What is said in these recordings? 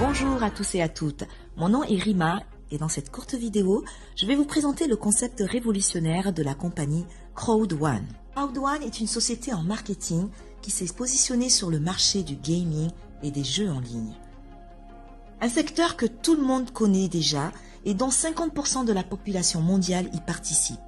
Bonjour à tous et à toutes, mon nom est Rima et dans cette courte vidéo, je vais vous présenter le concept révolutionnaire de la compagnie Crowd1. Crowd1 est une société en marketing qui s'est positionnée sur le marché du gaming et des jeux en ligne. Un secteur que tout le monde connaît déjà et dont 50% de la population mondiale y participe.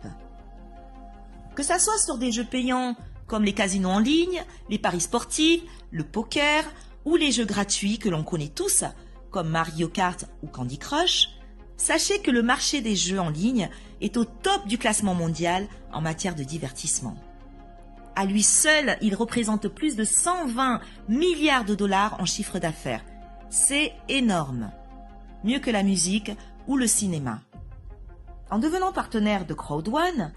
Que ça soit sur des jeux payants comme les casinos en ligne, les paris sportifs, le poker ou les jeux gratuits que l'on connaît tous, comme Mario Kart ou Candy Crush, sachez que le marché des jeux en ligne est au top du classement mondial en matière de divertissement. À lui seul, il représente plus de 120 milliards de dollars en chiffre d'affaires. C'est énorme. Mieux que la musique ou le cinéma. En devenant partenaire de Crowd1,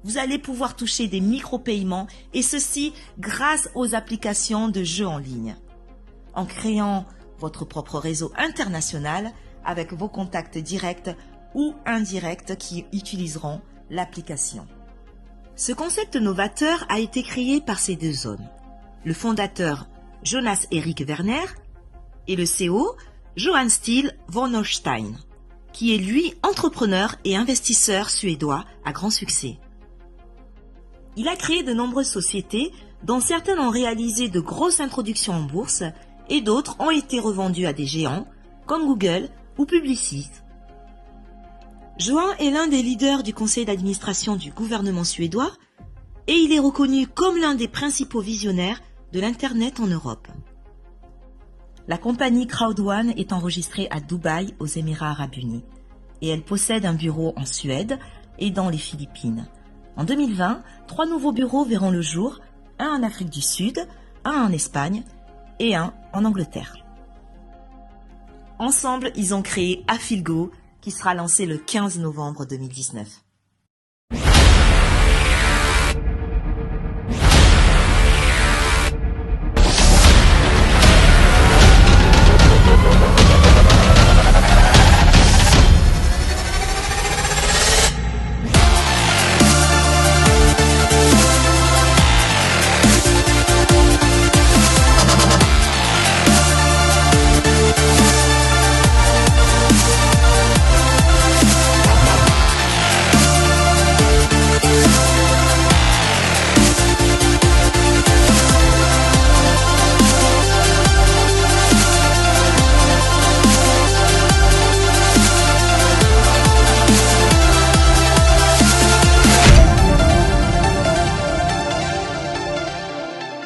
vous allez pouvoir toucher des micro-paiements et ceci grâce aux applications de jeux en ligne. En créant votre propre réseau international avec vos contacts directs ou indirects qui utiliseront l'application. Ce concept novateur a été créé par ces deux hommes, le fondateur Jonas Erik Werner et le CEO Johan Steel Vornerstein, qui est lui entrepreneur et investisseur suédois à grand succès. Il a créé de nombreuses sociétés dont certaines ont réalisé de grosses introductions en bourse et d'autres ont été revendues à des géants comme Google ou Publicis. Johan est l'un des leaders du conseil d'administration du gouvernement suédois et il est reconnu comme l'un des principaux visionnaires de l'Internet en Europe. La compagnie Crowd1 est enregistrée à Dubaï aux Émirats Arabes Unis et elle possède un bureau en Suède et dans les Philippines. En 2020, 3 nouveaux bureaux verront le jour, un en Afrique du Sud, un en Espagne et un en Angleterre. Ensemble, ils ont créé Afilgo, qui sera lancé le 15 novembre 2019.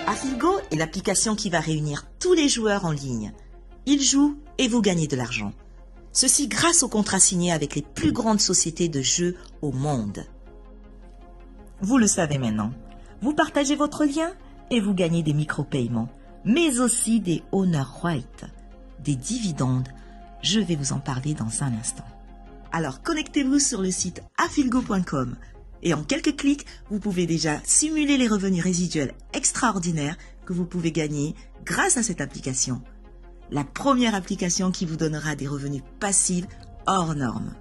Afilgo est l'application qui va réunir tous les joueurs en ligne. Ils jouent et vous gagnez de l'argent. Ceci grâce aux contrats signés avec les plus grandes sociétés de jeux au monde. Vous le savez maintenant. Vous partagez votre lien et vous gagnez des micro-paiements, mais aussi des honor rights, des dividendes. Je vais vous en parler dans un instant. Alors connectez-vous sur le site afilgo.com. Et en quelques clics, vous pouvez déjà simuler les revenus résiduels extraordinaires que vous pouvez gagner grâce à cette application. La première application qui vous donnera des revenus passifs hors normes.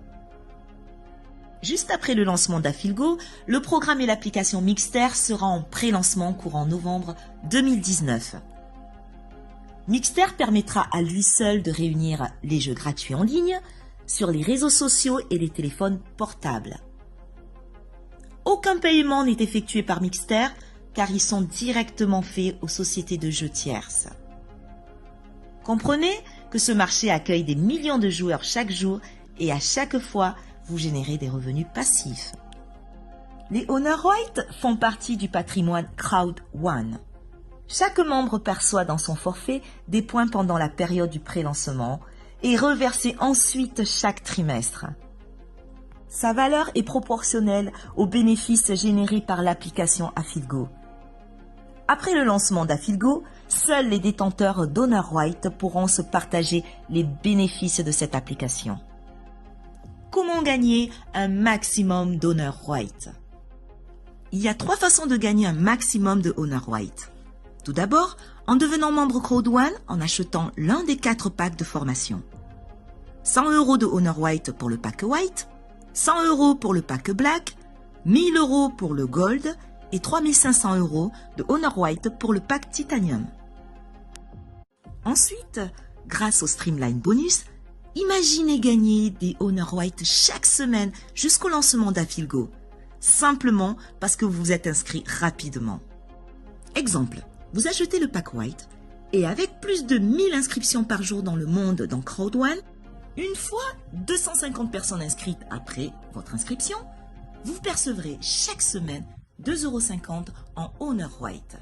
Juste après le lancement d'Afilgo, le programme et l'application Mixter sera en pré-lancement courant novembre 2019. Mixter permettra à lui seul de réunir les jeux gratuits en ligne sur les réseaux sociaux et les téléphones portables. Aucun paiement n'est effectué par Mixter car ils sont directement faits aux sociétés de jeux tierces. Comprenez que ce marché accueille des millions de joueurs chaque jour et à chaque fois, vous générez des revenus passifs. Les honor rights font partie du patrimoine Crowd1. Chaque membre perçoit dans son forfait des points pendant la période du pré-lancement et reversés ensuite chaque trimestre. Sa valeur est proportionnelle aux bénéfices générés par l'application Afilgo. Après le lancement d'Afilgo, seuls les détenteurs d'honor rights pourront se partager les bénéfices de cette application. Comment gagner un maximum d'honor rights? Il y a 3 façons de gagner un maximum de honor rights. Tout d'abord, en devenant membre Crowd1 en achetant l'un des 4 packs de formation. 100 € de honor right pour le pack white, 100 € pour le pack black, 1000 € pour le gold et 3500 € de honor white pour le pack titanium. Ensuite, grâce au Streamline Bonus, imaginez gagner des Honor White chaque semaine jusqu'au lancement d'Afilgo, simplement parce que vous vous êtes inscrit rapidement. Exemple, vous achetez le pack White et avec plus de 1000 inscriptions par jour dans le monde dans Crowd1, une fois 250 personnes inscrites après votre inscription, vous percevrez chaque semaine 2,50 € en Honor White.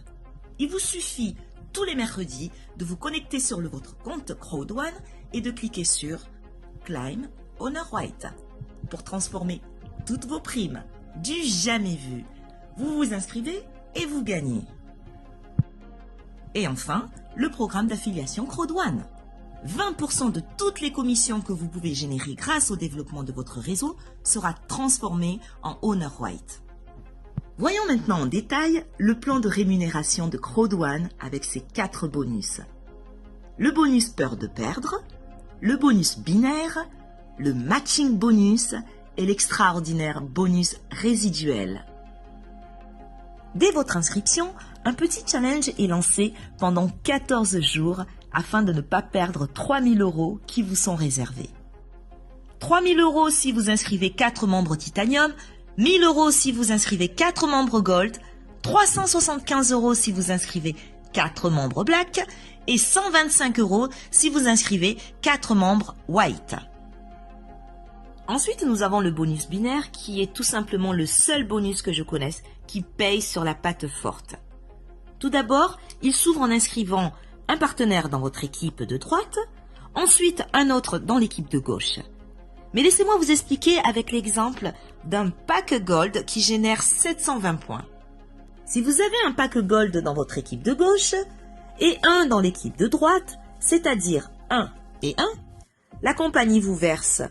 Il vous suffit tous les mercredis de vous connecter sur votre compte Crowd1 et de cliquer sur Claim Honor White pour transformer toutes vos primes du jamais vu. Vous vous inscrivez et vous gagnez. Et enfin, le programme d'affiliation Crowd1. 20% de toutes les commissions que vous pouvez générer grâce au développement de votre réseau sera transformé en Honor White. Voyons maintenant en détail le plan de rémunération de Crowd1 avec ses 4 bonus. Le bonus peur de perdre, le bonus binaire, le matching bonus et l'extraordinaire bonus résiduel. Dès votre inscription, un petit challenge est lancé pendant 14 jours afin de ne pas perdre 3 000 € qui vous sont réservés. 3 000 € si vous inscrivez 4 membres Titanium, 1 000 € si vous inscrivez 4 membres Gold, 375 € si vous inscrivez 4 membres Black et 125 € si vous inscrivez 4 membres White. Ensuite, nous avons le bonus binaire qui est tout simplement le seul bonus que je connaisse qui paye sur la patte forte. Tout d'abord, il s'ouvre en inscrivant un partenaire dans votre équipe de droite, ensuite un autre dans l'équipe de gauche. Mais laissez-moi vous expliquer avec l'exemple d'un pack Gold qui génère 720 points. Si vous avez un pack Gold dans votre équipe de gauche et un dans l'équipe de droite, c'est-à-dire 1 et 1, la compagnie vous verse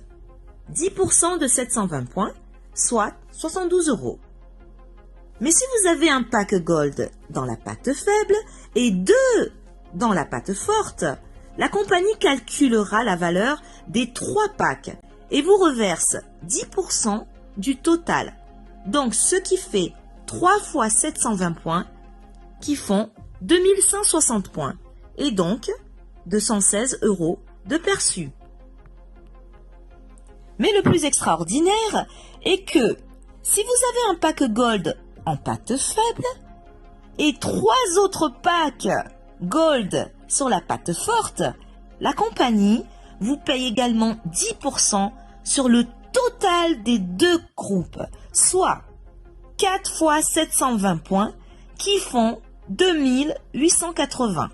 10% de 720 points, soit 72 €. Mais si vous avez un pack Gold dans la patte faible et 2 dans la patte forte, la compagnie calculera la valeur des 3 packs et vous reverse 10% du total. Donc, ce qui fait 3 fois 720 points qui font 2160 points et donc 216 € de perçu. Mais le plus extraordinaire est que si vous avez un pack Gold en patte faible et 3 autres packs Gold sur la patte forte, la compagnie vous paye également 10% sur le total des 2 groupes, soit 4 fois 720 points qui font 2880.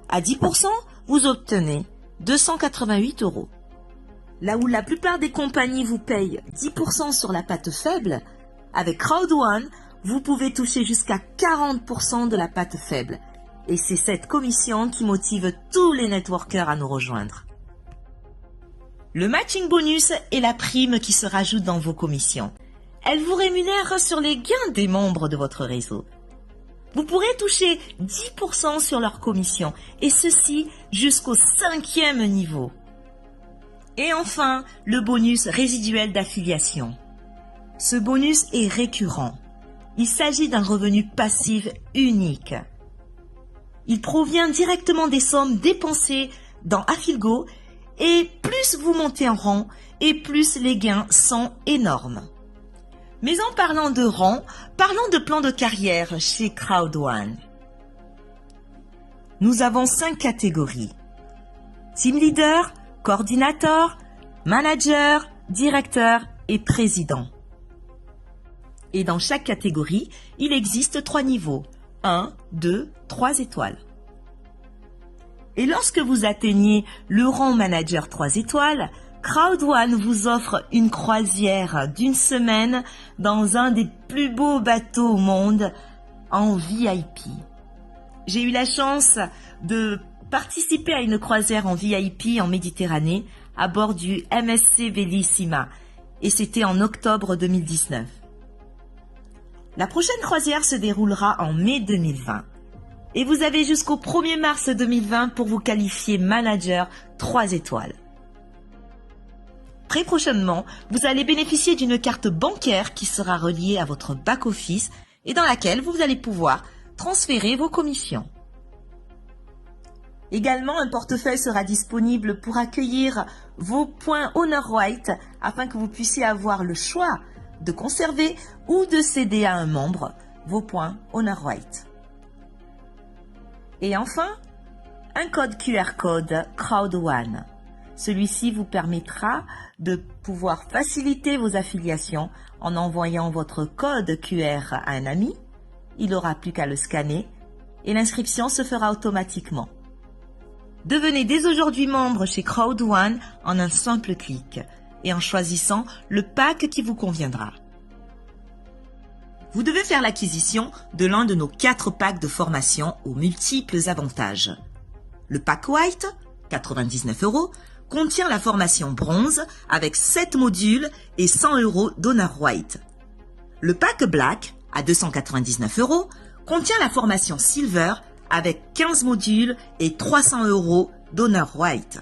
À 10%, vous obtenez 288 €. Là où la plupart des compagnies vous payent 10% sur la patte faible, avec Crowd1, vous pouvez toucher jusqu'à 40% de la patte faible. Et c'est cette commission qui motive tous les networkers à nous rejoindre. Le matching bonus est la prime qui se rajoute dans vos commissions. Elle vous rémunère sur les gains des membres de votre réseau. Vous pourrez toucher 10% sur leur commission, et ceci jusqu'au 5e niveau. Et enfin, le bonus résiduel d'affiliation. Ce bonus est récurrent. Il s'agit d'un revenu passif unique. Il provient directement des sommes dépensées dans Afilgo et plus vous montez en rang et plus les gains sont énormes. Mais en parlant de rang, parlons de plan de carrière chez Crowd1. Nous avons 5 catégories. Team leader, coordinateur, manager, directeur et président. Et dans chaque catégorie, il existe 3 niveaux. 1, 2, 3 étoiles. Et lorsque vous atteignez le rang manager 3 étoiles, Crowd1 vous offre une croisière d'1 semaine dans un des plus beaux bateaux au monde en VIP. J'ai eu la chance de participer à une croisière en VIP en Méditerranée à bord du MSC Bellissima et c'était en octobre 2019. La prochaine croisière se déroulera en mai 2020 et vous avez jusqu'au 1er mars 2020 pour vous qualifier manager 3 étoiles. Très prochainement, vous allez bénéficier d'une carte bancaire qui sera reliée à votre back-office et dans laquelle vous allez pouvoir transférer vos commissions. Également, un portefeuille sera disponible pour accueillir vos points Honor White afin que vous puissiez avoir le choix de conserver ou de céder à un membre vos points Honor White. Et enfin, un code QR code Crowd1. Celui-ci vous permettra de pouvoir faciliter vos affiliations en envoyant votre code QR à un ami. Il n'aura plus qu'à le scanner et l'inscription se fera automatiquement. Devenez dès aujourd'hui membre chez Crowd1 en un simple clic et en choisissant le pack qui vous conviendra. Vous devez faire l'acquisition de l'un de nos 4 packs de formation aux multiples avantages. Le pack White, 99 €, contient la formation bronze avec 7 modules et 100 € d'Honor White. Le pack Black, à 299 €, contient la formation Silver avec 15 modules et 300 € d'Honor White.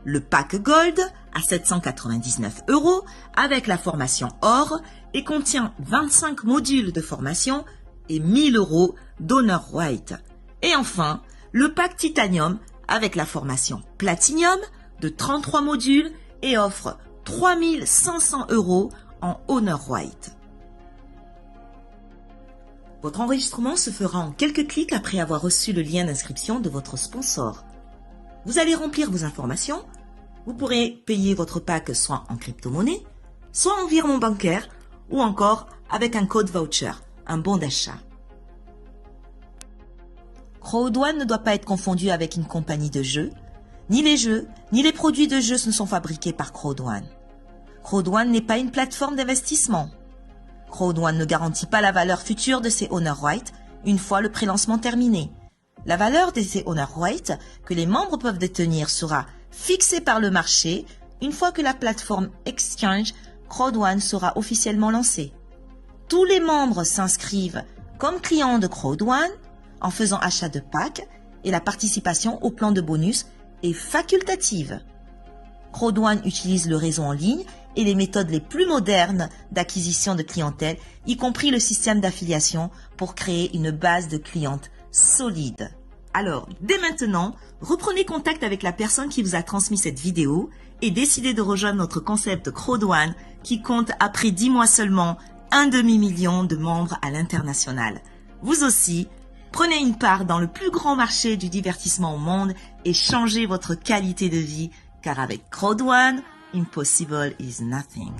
Le pack Gold, à 799 € avec la formation Or et contient 25 modules de formation et 1000 € d'Honor White. Et enfin, le pack Titanium avec la formation Platinum de 33 modules et offre 3500 € en Honor White. Votre enregistrement se fera en quelques clics après avoir reçu le lien d'inscription de votre sponsor. Vous allez remplir vos informations. Vous pourrez payer votre pack soit en crypto-monnaie, soit en virement bancaire ou encore avec un code voucher, un bon d'achat. Crowd1 ne doit pas être confondu avec une compagnie de jeux. Ni les jeux, ni les produits de jeux ne sont fabriqués par Crowd1. Crowd1 n'est pas une plateforme d'investissement. Crowd1 ne garantit pas la valeur future de ses Honor White une fois le prélancement terminé. La valeur de ces Honor White que les membres peuvent détenir sera fixée par le marché une fois que la plateforme Exchange Crowd1 sera officiellement lancée. Tous les membres s'inscrivent comme clients de Crowd1 en faisant achat de packs et la participation au plan de bonus est facultative. Crowd1 utilise le réseau en ligne et les méthodes les plus modernes d'acquisition de clientèle, y compris le système d'affiliation pour créer une base de clientes solide. Alors, dès maintenant, reprenez contact avec la personne qui vous a transmis cette vidéo et décidez de rejoindre notre concept Crowd1 qui compte après 10 mois seulement 1 demi-million de membres à l'international. Vous aussi, prenez une part dans le plus grand marché du divertissement au monde et changez votre qualité de vie car avec Crowd1, impossible is nothing.